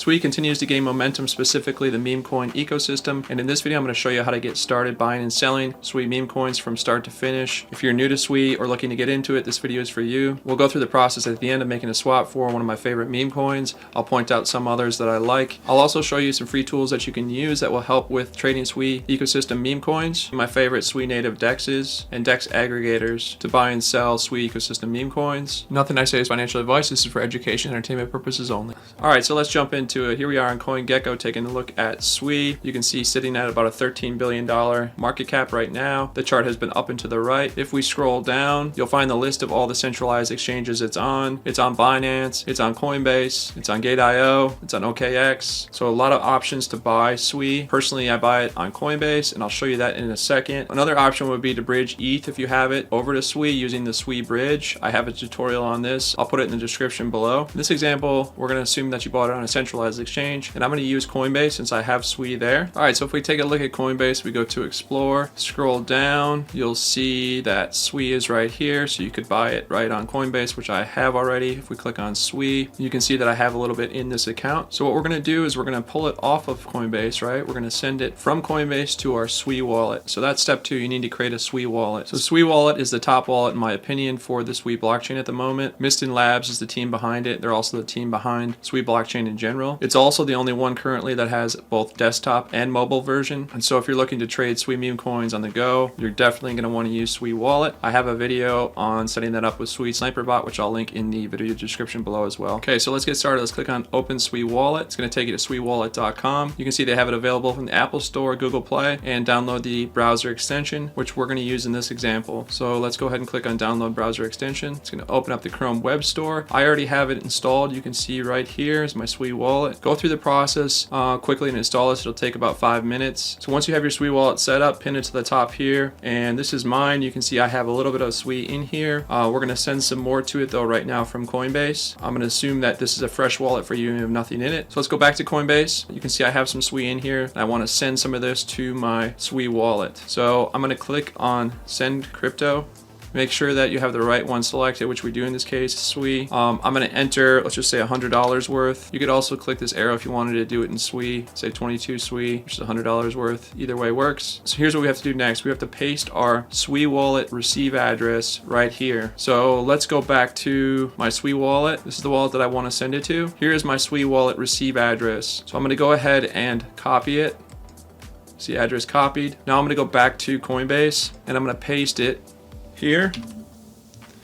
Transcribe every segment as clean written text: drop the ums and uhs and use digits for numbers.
Sui continues to gain momentum, specifically the meme coin ecosystem, and in this video I'm going to show you how to get started buying and selling Sui meme coins from start to finish. If you're new to Sui or looking to get into it, this video is for you. We'll go through the process at the end of making a swap for one of my favorite meme coins. I'll point out some others that I like. I'll also show you some free tools that you can use that will help with trading Sui ecosystem meme coins, my favorite Sui native dexes, and Dex aggregators to buy and sell Sui ecosystem meme coins. Nothing I say is financial advice. This is for education and entertainment purposes only. All right, so let's jump into it. Here we are on CoinGecko taking a look at Sui. You can see sitting at about a $13 billion market cap right now. The chart has been up and to the right. If we scroll down, you'll find the list of all the centralized exchanges it's on. It's on Binance, it's on Coinbase, it's on Gate.io, it's on OKX. So a lot of options to buy Sui. Personally, I buy it on Coinbase, and I'll show you that in a second. Another option would be to bridge ETH if you have it over to Sui using the Sui bridge. I have a tutorial on this. I'll put it in the description below. In this example, we're going to assume that you bought it on a centralized exchange, and I'm going to use Coinbase since I have Sui there. All right, so if we take a look at Coinbase, we go to Explore, scroll down, you'll see that Sui is right here, so you could buy it right on Coinbase, which I have already. If we click on Sui, you can see that I have a little bit in this account. So what we're going to do is we're going to pull it off of Coinbase, right? We're going to send it from Coinbase to our Sui wallet. So that's step 2. You need to create a Sui wallet. So Sui Wallet is the top wallet, in my opinion, for the Sui blockchain at the moment. Mistin Labs is the team behind it. They're also the team behind Sui blockchain in general. It's also the only one currently that has both desktop and mobile version. And so if you're looking to trade Sui meme coins on the go, you're definitely going to want to use Sui Wallet. I have a video on setting that up with Sui Sniperbot, which I'll link in the video description below as well. Okay, so let's get started. Let's click on Open Sui Wallet. It's going to take you to suiwallet.com. You can see they have it available from the Apple Store, Google Play, and download the browser extension, which we're going to use in this example. So let's go ahead and click on Download Browser Extension. It's going to open up the Chrome Web Store. I already have it installed. You can see right here is my Sui Wallet. Go through the process quickly and install this. It'll take about 5 minutes. So once you have your Sui Wallet set up, pin it to the top here. And this is mine. You can see I have a little bit of Sui in here. We're going to send some more to it though right now from Coinbase. I'm going to assume that this is a fresh wallet for you and you have nothing in it. So let's go back to Coinbase. You can see I have some Sui in here, and I want to send some of this to my Sui Wallet. So I'm going to click on Send Crypto. Make sure that you have the right one selected, which we do in this case, Sui. I'm going to enter, let's just say $100 worth. You could also click this arrow if you wanted to do it in Sui, say 22 Sui, which is $100 worth. Either way works. So here's what we have to do next. We have to paste our Sui Wallet receive address right here. So let's go back to my Sui Wallet. This is the wallet that I want to send it to. Here's my Sui Wallet receive address. So I'm going to go ahead and copy it. See address copied. Now I'm going to go back to Coinbase and I'm going to paste it here.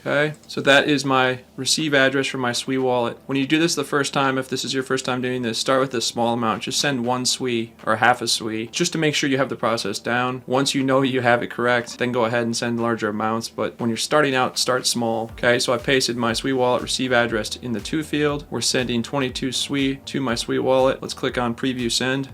Okay, so that is my receive address for my Sui wallet. When you do this the first time, if this is your first time doing this, start with a small amount. Just send 1 Sui or half a Sui, just to make sure you have the process down. Once you know you have it correct, then go ahead and send larger amounts. But when you're starting out, start small. Okay, so I pasted my Sui wallet receive address in the to field. We're sending 22 Sui to my Sui wallet. Let's click on preview send.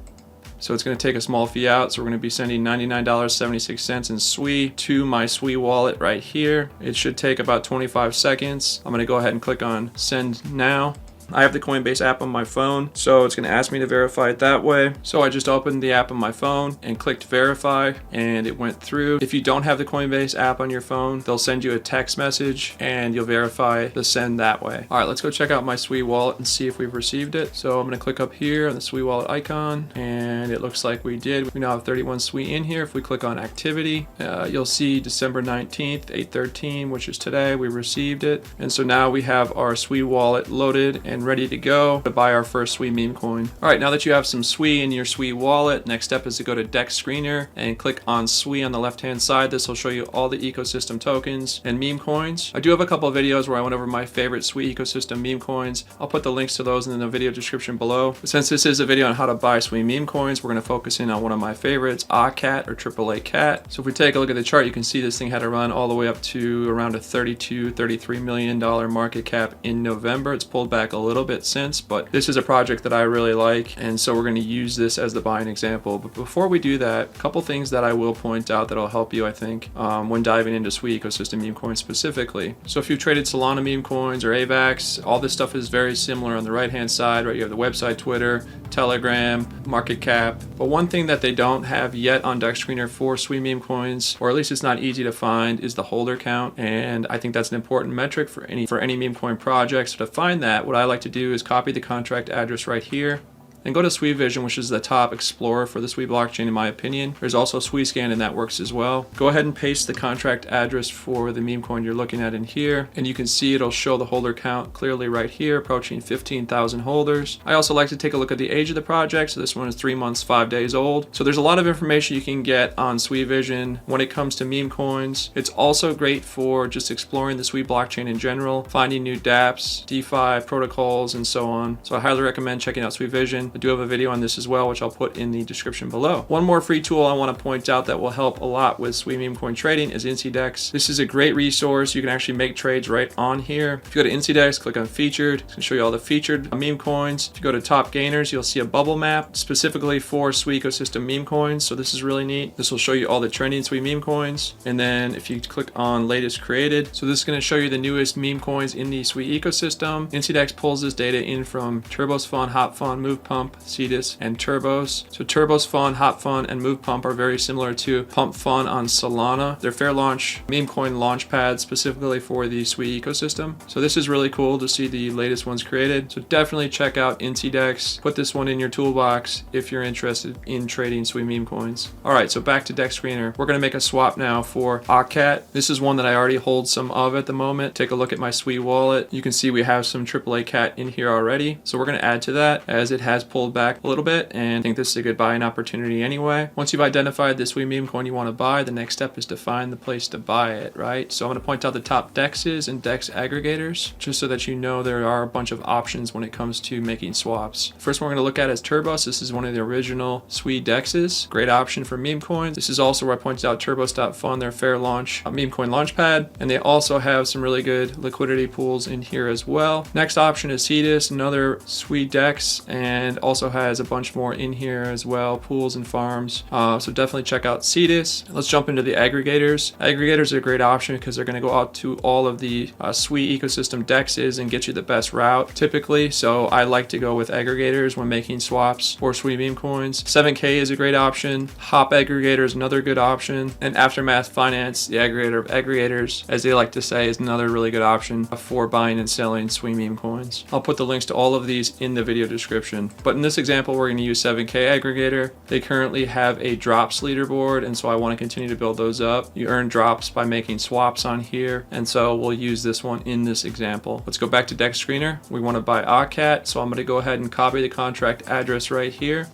So it's going to take a small fee out. So we're going to be sending $99.76 in Sui to my Sui wallet right here. It should take about 25 seconds. I'm going to go ahead and click on send now. I have the Coinbase app on my phone, so it's going to ask me to verify it that way. So I just opened the app on my phone and clicked verify, and it went through. If you don't have the Coinbase app on your phone, they'll send you a text message and you'll verify the send that way. All right, let's go check out my Sui wallet and see if we've received it. So I'm going to click up here on the Sui wallet icon, and it looks like we did. We now have 31 Sui in here. If we click on activity, you'll see December 19th, 8/13, which is today, we received it. And so now we have our Sui wallet loaded and ready to go to buy our first Sui meme coin. All right, now that you have some Sui in your Sui wallet, next step is to go to Dex Screener and click on Sui on the left-hand side. This will show you all the ecosystem tokens and meme coins. I do have a couple of videos where I went over my favorite Sui ecosystem meme coins. I'll put the links to those in the video description below. But since this is a video on how to buy Sui meme coins, we're going to focus in on one of my favorites, ACAT or AAA Cat. So if we take a look at the chart, you can see this thing had to run all the way up to around a $33 million market cap in November. It's pulled back a little bit since, but this is a project that I really like, and so we're going to use this as the buying example. But before we do that, a couple things that I will point out that'll help you, I think, when diving into Sui ecosystem meme coins specifically. So if you've traded Solana meme coins or AVAX, all this stuff is very similar on the right hand side, right? You have the website, Twitter, Telegram, market cap. But one thing that they don't have yet on Dex Screener for Sui meme coins, or at least it's not easy to find, is the holder count. And I think that's an important metric for any meme coin project. So to find that, what I like to do is copy the contract address right here. and go to Sui Vision, which is the top explorer for the Sui blockchain in my opinion. There's also Sui Scan and that works as well. Go ahead and paste the contract address for the meme coin you're looking at in here, and you can see it'll show the holder count clearly right here, approaching 15,000 holders. I also like to take a look at the age of the project. So this one is 3 months, 5 days old. So there's a lot of information you can get on Sui Vision when it comes to meme coins. It's also great for just exploring the Sui blockchain in general, finding new dApps, DeFi protocols, and so on. So I highly recommend checking out Sui Vision. I do have a video on this as well, which I'll put in the description below. One more free tool I want to point out that will help a lot with Sui meme coin trading is Dex. This is a great resource. You can actually make trades right on here. If you go to Dex, click on featured, it's going to show you all the featured meme coins. If you go to top gainers, you'll see a bubble map specifically for Sui ecosystem meme coins. So this is really neat. This will show you all the trending Sui meme coins. And then if you click on latest created, so this is going to show you the newest meme coins in the Sui ecosystem. Dex pulls this data in from Turbos Fund, Hop Fund, Move Pump, Cetus, and Turbos. So Turbos Fund, Hop Fund, and Move Pump are very similar to Pump Fund on Solana. They're fair launch meme coin launch pads specifically for the Sui ecosystem. So this is really cool to see the latest ones created. So definitely check out Dex. Put this one in your toolbox if you're interested in trading Sui meme coins. All right, so back to Dex Screener. We're going to make a swap now for ACAT. This is one that I already hold some of at the moment. Take a look at my Sui wallet. You can see we have some AAA CAT in here already. So we're going to add to that as it has pulled back a little bit, and I think this is a good buying opportunity anyway. Once you've identified the Sui meme coin you want to buy, the next step is to find the place to buy it, right? So I'm going to point out the top dexes and dex aggregators just so that you know there are a bunch of options when it comes to making swaps. First one we're going to look at is Turbos. This is one of the original Sui dexes. Great option for meme coins. This is also where I pointed out Turbos.fund, their fair launch meme coin launchpad, and they also have some really good liquidity pools in here as well. Next option is Cetus, another Sui dex, and also has a bunch more in here as well, pools and farms. So definitely check out Cetus. Let's jump into the aggregators. Aggregators are a great option because they're going to go out to all of the Sui ecosystem dexes and get you the best route typically. So I like to go with aggregators when making swaps for Sui meme coins. 7K is a great option. Hop aggregator is another good option. And Aftermath Finance, the aggregator of aggregators, as they like to say, is another really good option for buying and selling Sui meme coins. I'll put the links to all of these in the video description. But in this example, we're going to use 7K aggregator. They currently have a drops leaderboard, and so I want to continue to build those up. You earn drops by making swaps on here, and so we'll use this one in this example. Let's go back to Dex Screener. We want to buy ACAT, so I'm going to go ahead and copy the contract address right here.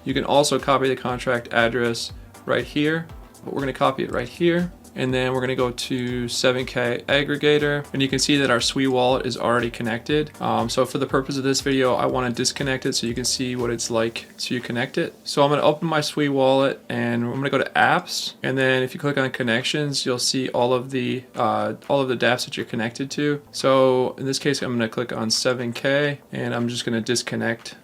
You can also copy the contract address right here, but we're going to copy it right here. And then we're going to go to 7K aggregator, and you can see that our Sui wallet is already connected. So for the purpose of this video, I want to disconnect it so you can see what it's like to connect it. So I'm going to open my Sui wallet, and I'm going to go to apps, and then if you click on connections, you'll see all of the dApps that you're connected to. So in this case, I'm going to click on 7K, and I'm just going to disconnect.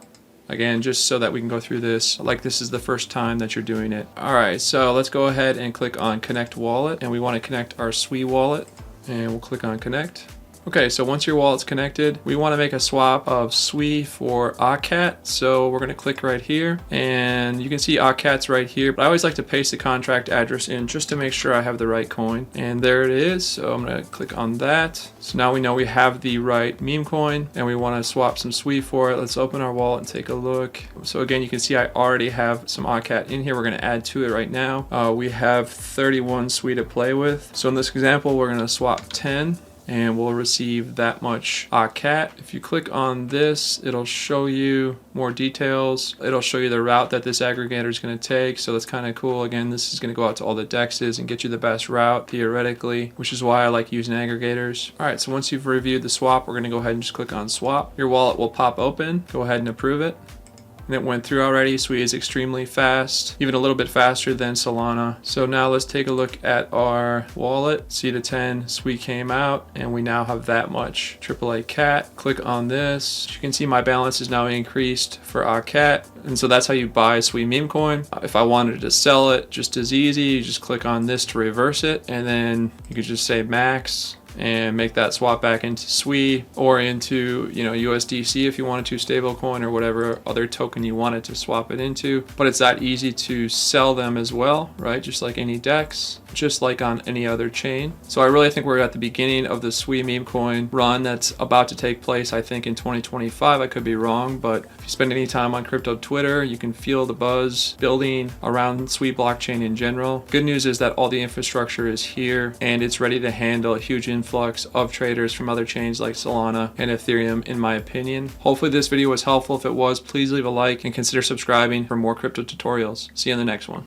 Again, just so that we can go through this like this is the first time that you're doing it. All right, so let's go ahead and click on Connect Wallet, and we want to connect our Sui wallet, and we'll click on Connect. Okay, so once your wallet's connected, we want to make a swap of Sui for ACAT. So we're going to click right here, and you can see ACAT's right here, but I always like to paste the contract address in just to make sure I have the right coin. And there it is. So I'm going to click on that. So now we know we have the right meme coin, and we want to swap some Sui for it. Let's open our wallet and take a look. So again, you can see I already have some ACAT in here. We're going to add to it right now. We have 31 Sui to play with. So in this example, we're going to swap 10. And we'll receive that much ACAT. If you click on this, it'll show you more details. It'll show you the route that this aggregator is going to take. So that's kind of cool. Again, this is going to go out to all the dexes and get you the best route theoretically, which is why I like using aggregators. All right, so once you've reviewed the swap, we're going to go ahead and just click on swap. Your wallet will pop open. Go ahead and approve it. And it went through already. Sui is extremely fast, even a little bit faster than Solana. So now let's take a look at our wallet. C to 10, Sui came out, and we now have that much AAA CAT. Click on this. You can see my balance is now increased for ACAT. And so that's how you buy a Sui meme coin. If I wanted to sell it just as easy, you just click on this to reverse it, and then you could just say max. and make that swap back into Sui or into, you know, USDC if you wanted to, stablecoin or whatever other token you wanted to swap it into. But it's that easy to sell them as well, right? Just like any DEX, just like on any other chain. So I really think we're at the beginning of the Sui meme coin run that's about to take place, I think in 2025. I could be wrong, but if you spend any time on crypto Twitter, you can feel the buzz building around Sui blockchain in general. Good news is that all the infrastructure is here and it's ready to handle a huge influx of traders from other chains like Solana and Ethereum, in my opinion. Hopefully this video was helpful. If it was, please leave a like and consider subscribing for more crypto tutorials. See you in the next one.